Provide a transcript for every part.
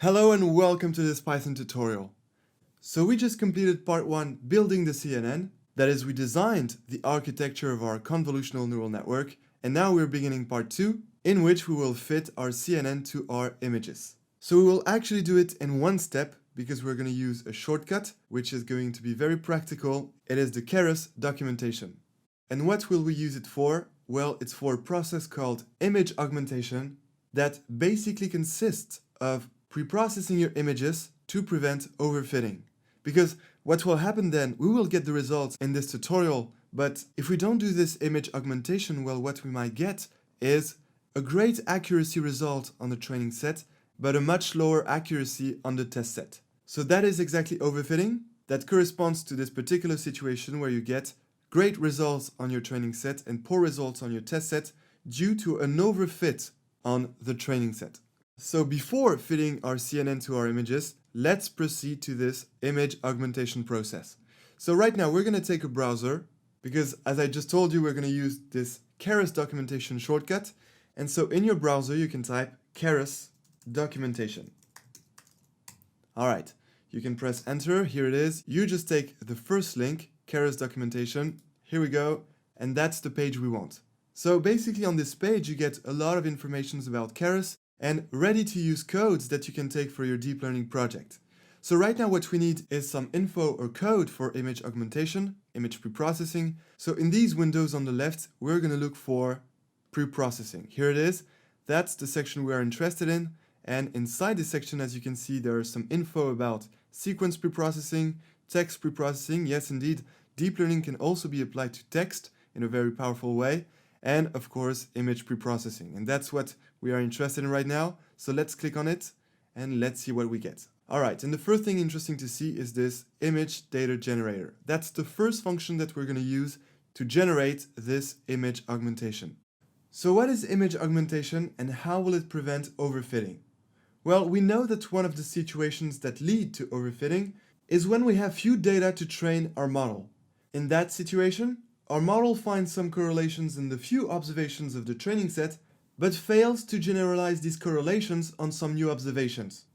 Hello and welcome to this Python tutorial. So we just completed part 1, building the CNN. That is, we designed the architecture of our convolutional neural network, and now we're beginning part 2, in which we will fit our CNN to our images. So we will actually do it in one step, because we're going to use a shortcut, which is going to be very practical. It is the Keras documentation. And what will we use it for? Well, it's for a process called image augmentation that basically consists of pre-processing your images to prevent overfitting. Because what will happen then, we will get the results in this tutorial, but if we don't do this image augmentation, well, what we might get is a great accuracy result on the training set, but a much lower accuracy on the test set. So that is exactly overfitting. That corresponds to this particular situation where you get great results on your training set and poor results on your test set due to an overfit on the training set. So before fitting our CNN to our images, let's proceed to this image augmentation process. So right now we're going to take a browser, because as I just told you, we're going to use this Keras documentation shortcut. And so in your browser, you can type Keras documentation. All right, you can press enter. Here it is. You just take the first link, Keras documentation. Here we go. And that's the page we want. So basically on this page, you get a lot of information about Keras and ready-to-use codes that you can take for your deep learning project. So right now what we need is some info or code for image augmentation, image preprocessing. So in these windows on the left, we're going to look for preprocessing. Here it is. That's the section we are interested in. And inside this section, as you can see, there is some info about sequence preprocessing, text preprocessing. Yes, indeed, deep learning can also be applied to text in a very powerful way. And of course, image preprocessing. And that's what we are interested in right now. So let's click on it and let's see what we get. All right, and the first thing interesting to see is this image data generator. That's the first function that we're going to use to generate this image augmentation. So what is image augmentation and how will it prevent overfitting? Well, we know that one of the situations that lead to overfitting is when we have few data to train our model. In that situation, our model finds some correlations in the few observations of the training set, but fails to generalize these correlations on some new observations.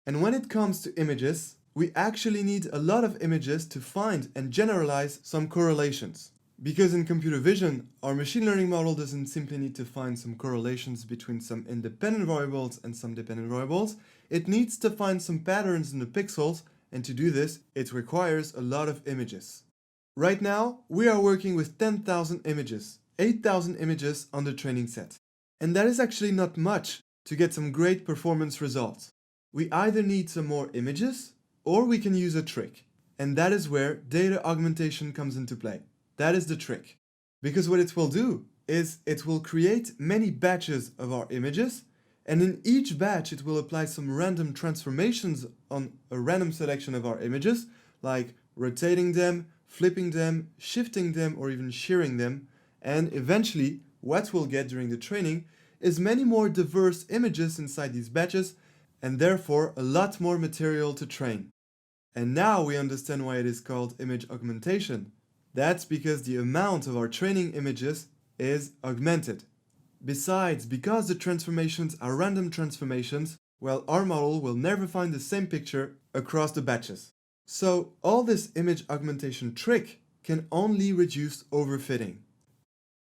And when it comes to images, we actually need a lot of images to find and generalize some correlations. Because in computer vision, our machine learning model doesn't simply need to find some correlations between some independent variables and some dependent variables. It needs to find some patterns in the pixels, and to do this, it requires a lot of images. Right now, we are working with 10,000 images, 8,000 images on the training set. And that is actually not much to get some great performance results. We either need some more images, or we can use a trick. And that is where data augmentation comes into play. That is the trick. Because what it will do is it will create many batches of our images, and in each batch it will apply some random transformations on a random selection of our images, like rotating them, flipping them, shifting them, or even shearing them. And eventually, what we'll get during the training is many more diverse images inside these batches, and therefore a lot more material to train. And now we understand why it is called image augmentation. That's because the amount of our training images is augmented. Besides, because the transformations are random transformations, well, our model will never find the same picture across the batches. So all this image augmentation trick can only reduce overfitting.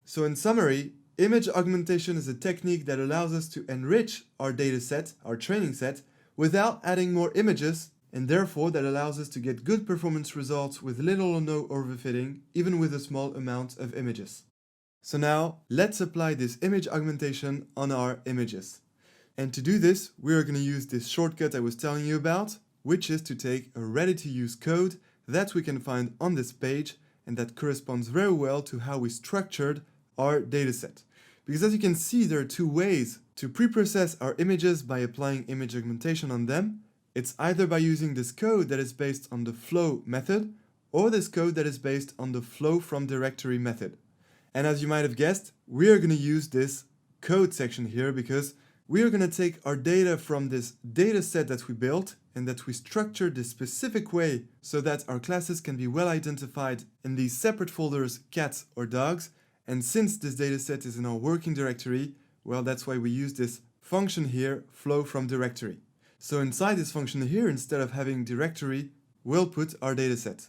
So in summary, image augmentation is a technique that allows us to enrich our dataset, our training set, without adding more images, and therefore that allows us to get good performance results with little or no overfitting, even with a small amount of images. So now, let's apply this image augmentation on our images. And to do this, we are going to use this shortcut I was telling you about, which is to take a ready-to-use code that we can find on this page, and that corresponds very well to how we structured our dataset. Because as you can see, there are two ways to preprocess our images by applying image augmentation on them. It's either by using this code that is based on the flow method, or this code that is based on the flow from directory method. And as you might have guessed, we are going to use this code section here because we are going to take our data from this data set that we built and that we structured this specific way so that our classes can be well identified in these separate folders, cats or dogs. And since this data set is in our working directory, well, that's why we use this function here, flow from directory. So inside this function here, instead of having directory, we'll put our dataset.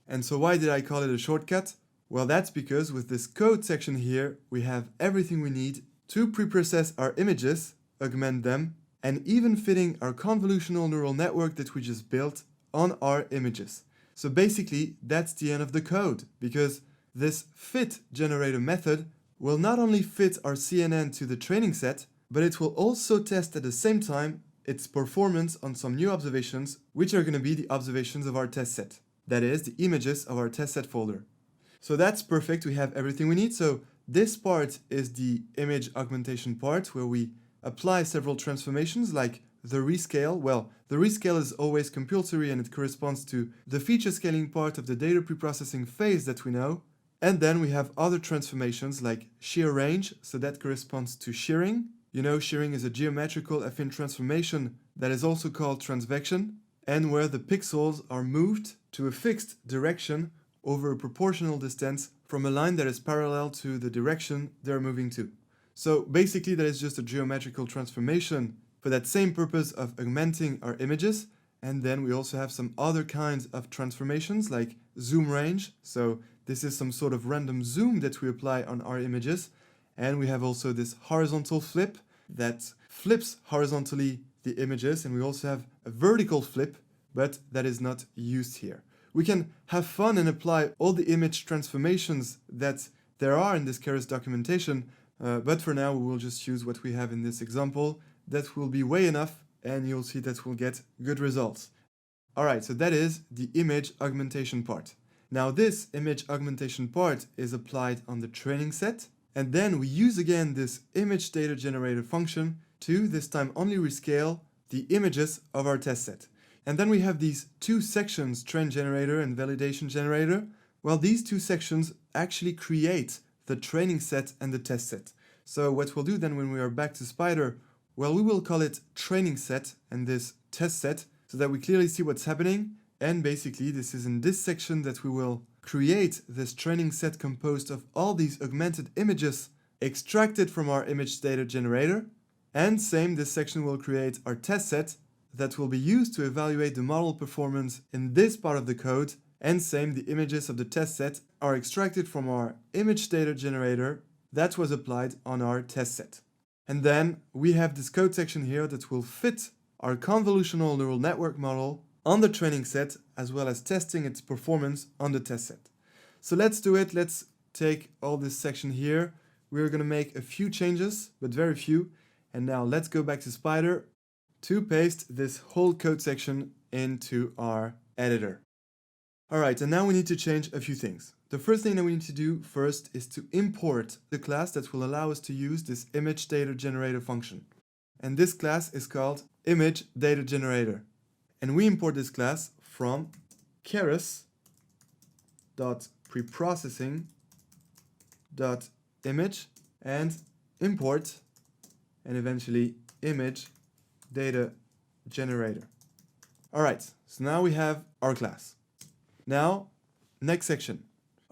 And so why did I call it a shortcut? Well, that's because with this code section here, we have everything we need to preprocess our images, augment them, and even fitting our convolutional neural network that we just built on our images. So basically, that's the end of the code, because this fit generator method will not only fit our CNN to the training set, but it will also test at the same time its performance on some new observations, which are going to be the observations of our test set. That is, the images of our test set folder. So that's perfect, we have everything we need. So this part is the image augmentation part, where we apply several transformations like the rescale. Well, the rescale is always compulsory and it corresponds to the feature scaling part of the data preprocessing phase that we know. And then we have other transformations like shear range, so that corresponds to shearing. You know, shearing is a geometrical affine transformation that is also called transvection, and where the pixels are moved to a fixed direction over a proportional distance from a line that is parallel to the direction they're moving to. So basically that is just a geometrical transformation for that same purpose of augmenting our images. And then we also have some other kinds of transformations like zoom range. So this is some sort of random zoom that we apply on our images. And we have also this horizontal flip that flips horizontally the images. And we also have a vertical flip, but that is not used here. We can have fun and apply all the image transformations that there are in this Keras documentation, but for now we will just use what we have in this example. That will be way enough, and you'll see that we'll get good results. Alright, so that is the image augmentation part. Now this image augmentation part is applied on the training set, and then we use again this image data generator function to this time only rescale the images of our test set. And then we have these two sections, train generator and validation generator. Well, these two sections actually create the training set and the test set. So what we'll do then when we are back to Spider, well, we will call it training set and this test set so that we clearly see what's happening. And basically this is in this section that we will create this training set composed of all these augmented images extracted from our image data generator. And same, this section will create our test set that will be used to evaluate the model performance in this part of the code. And same, the images of the test set are extracted from our image data generator that was applied on our test set. And then we have this code section here that will fit our convolutional neural network model on the training set, as well as testing its performance on the test set. So let's do it. Let's take all this section here. We're going to make a few changes, but very few. And now let's go back to Spider to paste this whole code section into our editor. Alright, and now we need to change a few things. The first thing that we need to do first is to import the class that will allow us to use this image data generator function. And this class is called image data generator. And we import this class from keras.preprocessing.image and import and eventually image data generator. Alright, so now we have our class. Now, next section.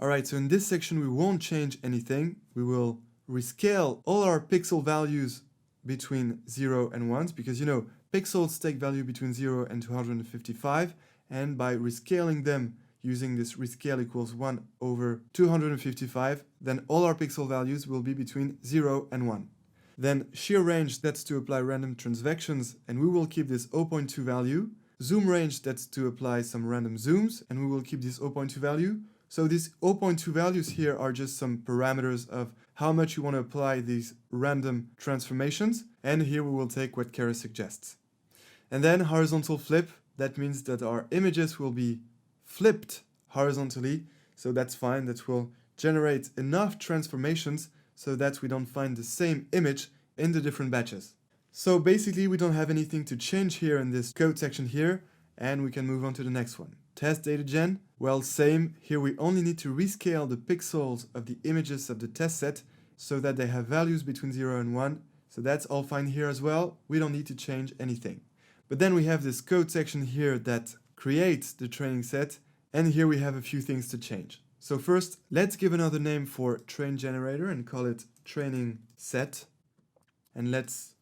Alright, so in this section we won't change anything. We will rescale all our pixel values between 0 and 1, because you know, pixels take value between 0 and 255, and by rescaling them using this rescale equals 1 over 255, then all our pixel values will be between 0 and 1. Then shear range, that's to apply random transvections, and we will keep this 0.2 value. Zoom range, that's to apply some random zooms, and we will keep this 0.2 value. So these 0.2 values here are just some parameters of how much you want to apply these random transformations, and here we will take what Keras suggests. And then horizontal flip, that means that our images will be flipped horizontally, so that's fine, that will generate enough transformations so that we don't find the same image in the different batches. So basically we don't have anything to change here in this code section here, and we can move on to the next one. Test data gen, well, same, here we only need to rescale the pixels of the images of the test set so that they have values between 0 and 1, so that's all fine here as well, we don't need to change anything. But then we have this code section here that creates the training set, and here we have a few things to change. So first, let's give another name for train generator and call it training set. And let's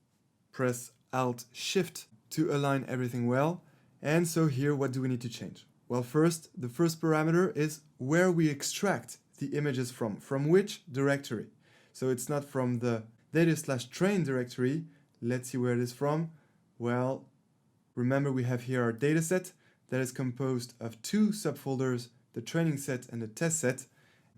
press Alt Shift to align everything well. And so here, what do we need to change? Well, first, the first parameter is where we extract the images from which directory. So it's not from the data/train directory. Let's see where it is from. Well, remember we have here our dataset that is composed of two subfolders, the training set and the test set.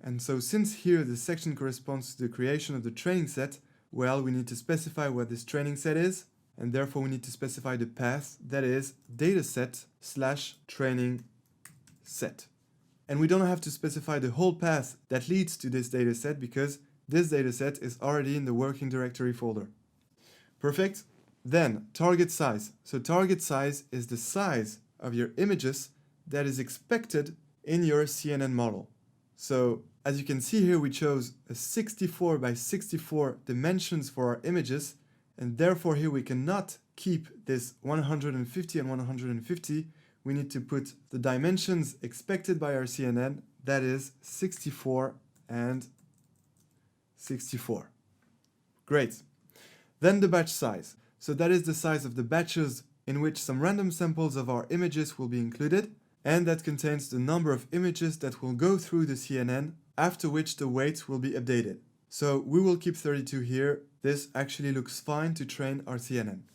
And so since here the section corresponds to the creation of the training set, well, we need to specify what this training set is, and therefore we need to specify the path that is dataset/training set. And we don't have to specify the whole path that leads to this dataset because this dataset is already in the working directory folder. Perfect. Then target size. So target size is the size of your images that is expected in your CNN model. So as you can see here, we chose a 64 by 64 dimensions for our images, and therefore here we cannot keep this 150 and 150. We need to put the dimensions expected by our CNN, that is 64 and 64. Great. Then the batch size. So that is the size of the batches in which some random samples of our images will be included, and that contains the number of images that will go through the CNN, after which the weights will be updated. So we will keep 32 here. This actually looks fine to train our CNN.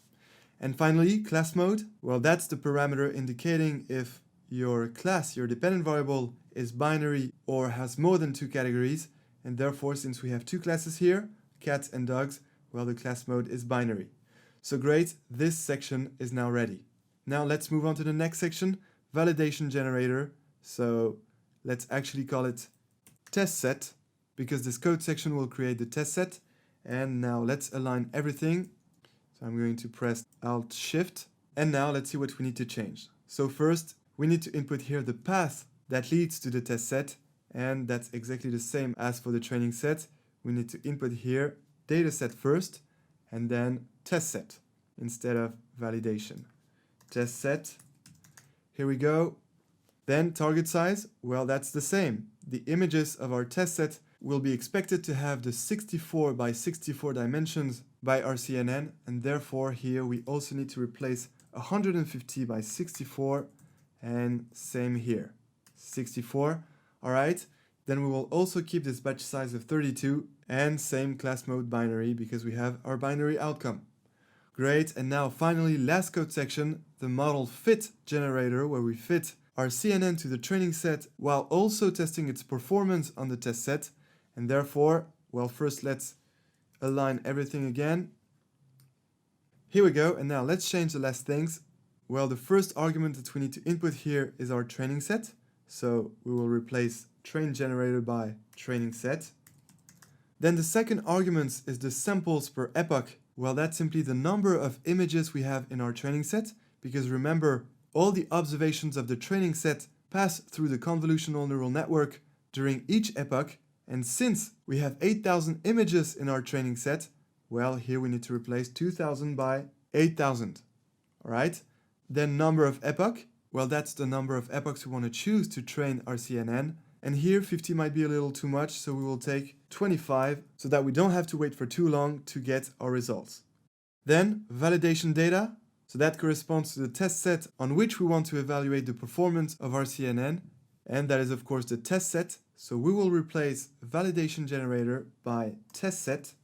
And finally, class mode. Well, that's the parameter indicating if your class, your dependent variable, is binary or has more than two categories. And therefore, since we have two classes here, cats and dogs, well, the class mode is binary. So great, this section is now ready. Now let's move on to the next section, validation generator. So let's actually call it test set, because this code section will create the test set. And now let's align everything. So I'm going to press Alt-Shift. And now let's see what we need to change. So first, we need to input here the path that leads to the test set. And that's exactly the same as for the training set. We need to input here dataset first, and then test set instead of validation. Test set. Here we go. Then target size. Well, that's the same. The images of our test set will be expected to have the 64 by 64 dimensions by our CNN, and therefore here we also need to replace 150 by 64, and same here, 64. All right, then we will also keep this batch size of 32, and same class mode binary because we have our binary outcome. Great, and now finally last code section, the model fit generator, where we fit our CNN to the training set while also testing its performance on the test set. And therefore, well, first let's align everything again. Here we go, and now let's change the last things. Well, the first argument that we need to input here is our training set. So we will replace train generator by training set. Then the second argument is the samples per epoch. Well, that's simply the number of images we have in our training set, because remember, all the observations of the training set pass through the convolutional neural network during each epoch. And since we have 8,000 images in our training set, well, here we need to replace 2,000 by 8,000. All right. Then number of epoch. Well, that's the number of epochs we want to choose to train our CNN. And here 50 might be a little too much, so we will take 25 so that we don't have to wait for too long to get our results. Then validation data. So that corresponds to the test set on which we want to evaluate the performance of our CNN. And that is, of course, the test set. So we will replace validation generator by test set.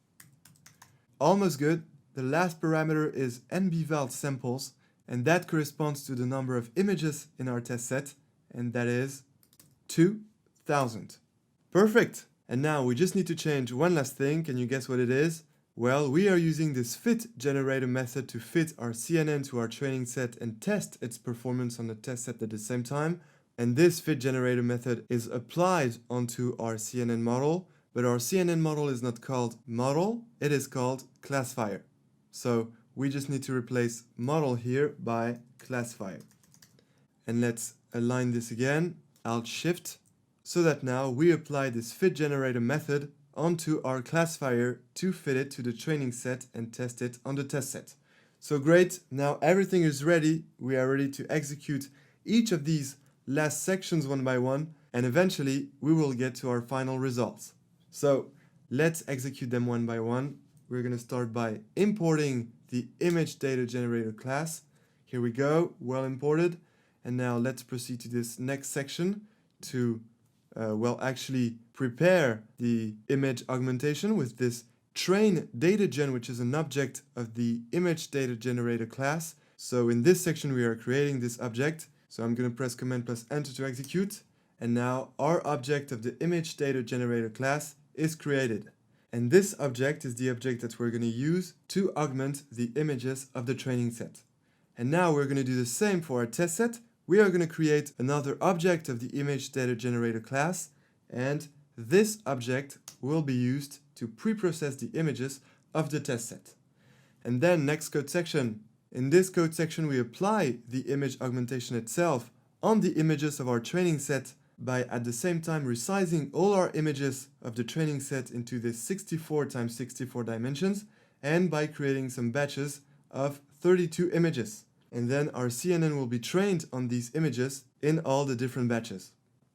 Almost good. The last parameter is NBVAL samples, and that corresponds to the number of images in our test set, and that is 2,000. Perfect. And now we just need to change one last thing. Can you guess what it is? Well, we are using this fit generator method to fit our CNN to our training set and test its performance on the test set at the same time. And this fit generator method is applied onto our CNN model, but our CNN model is not called model, it is called classifier. So we just need to replace model here by classifier. And let's align this again, Alt-Shift, so that now we apply this fit generator method onto our classifier to fit it to the training set and test it on the test set. So great, now everything is ready. We are ready to execute each of these last sections one by one, and eventually we will get to our final results. So let's execute them one by one. We're going to start by importing the image data generator class. Here we go, well imported. And now let's proceed to this next section to, actually prepare the image augmentation with this train data gen, which is an object of the image data generator class. So in this section, we are creating this object. So I'm going to press Command plus Enter to execute. And now our object of the image data generator class is created. And this object is the object that we're going to use to augment the images of the training set. And now we're going to do the same for our test set. We are going to create another object of the image data generator class, and this object will be used to pre-process the images of the test set. And then next code section. In this code section, we apply the image augmentation itself on the images of our training set by at the same time resizing all our images of the training set into this 64 times 64 dimensions, and by creating some batches of 32 images. And then our CNN will be trained on these images in all the different batches.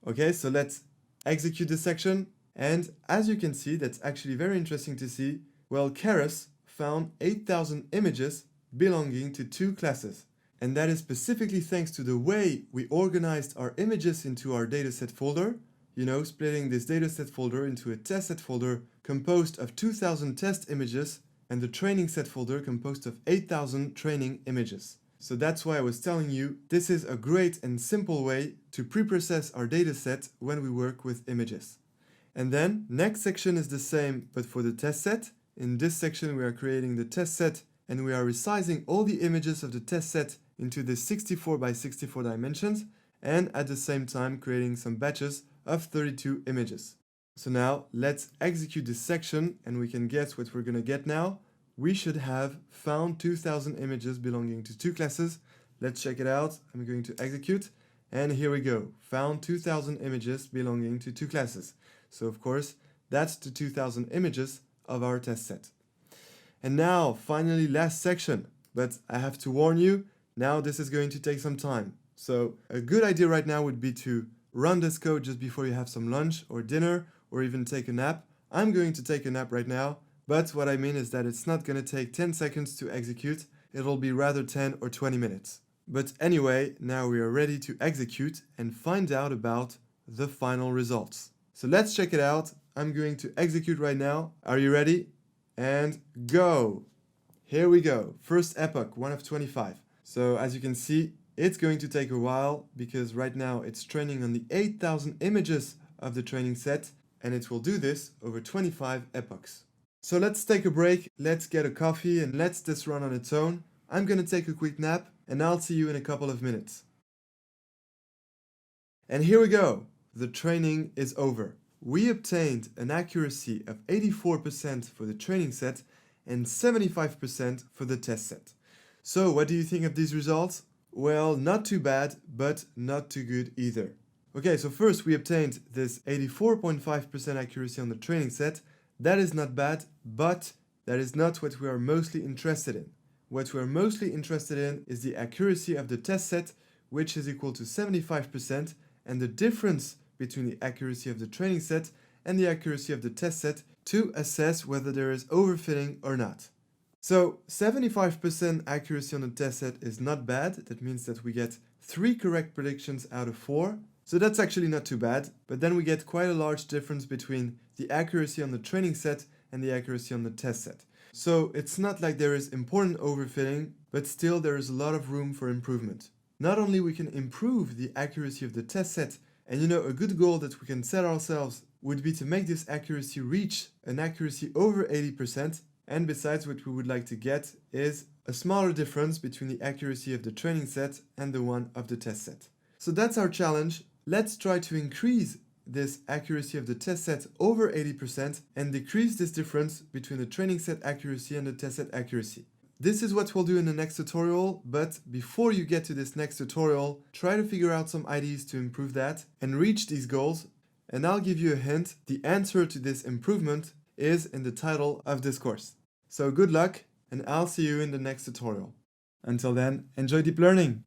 Okay, so let's execute this section. And as you can see, that's actually very interesting to see. Well, Keras found 8,000 images belonging to 2 classes. And that is specifically thanks to the way we organized our images into our dataset folder, splitting this dataset folder into a test set folder composed of 2,000 test images and the training set folder composed of 8,000 training images. So that's why I was telling you, this is a great and simple way to pre-process our dataset when we work with images. And then, next section is the same, but for the test set. In this section, we are creating the test set, and we are resizing all the images of the test set into the 64 by 64 dimensions, and at the same time creating some batches of 32 images. So now, let's execute this section, and we can guess what we're going to get now. We should have found 2,000 images belonging to 2 classes. Let's check it out. I'm going to execute. And here we go. Found 2,000 images belonging to 2 classes. So of course, that's the 2,000 images of our test set. And now, finally, last section. But I have to warn you, now this is going to take some time. So a good idea right now would be to run this code just before you have some lunch or dinner or even take a nap. I'm going to take a nap right now. But what I mean is that it's not going to take 10 seconds to execute, it'll be rather 10 or 20 minutes. But anyway, now we are ready to execute and find out about the final results. So let's check it out. I'm going to execute right now. Are you ready? And go! Here we go. First epoch, 1 of 25. So as you can see, it's going to take a while because right now it's training on the 8,000 images of the training set, and it will do this over 25 epochs. So let's take a break, let's get a coffee, and let's this run on its own. I'm gonna take a quick nap, and I'll see you in a couple of minutes. And here we go. The training is over. We obtained an accuracy of 84% for the training set and 75% for the test set. So what do you think of these results? Well, not too bad, but not too good either. Okay, so first we obtained this 84.5% accuracy on the training set. That is not bad, but that is not what we are mostly interested in. What we are mostly interested in is the accuracy of the test set, which is equal to 75%, and the difference between the accuracy of the training set and the accuracy of the test set to assess whether there is overfitting or not. So 75% accuracy on the test set is not bad. That means that we get 3 correct predictions out of 4. So that's actually not too bad, but then we get quite a large difference between the accuracy on the training set and the accuracy on the test set. So it's not like there is important overfitting, but still there is a lot of room for improvement. Not only we can improve the accuracy of the test set, and a good goal that we can set ourselves would be to make this accuracy reach an accuracy over 80%, and besides what we would like to get is a smaller difference between the accuracy of the training set and the one of the test set. So that's our challenge. Let's try to increase this accuracy of the test set over 80% and decrease this difference between the training set accuracy and the test set accuracy. This is what we'll do in the next tutorial, but before you get to this next tutorial, try to figure out some ideas to improve that and reach these goals. And I'll give you a hint, the answer to this improvement is in the title of this course. So good luck, and I'll see you in the next tutorial. Until then, enjoy deep learning!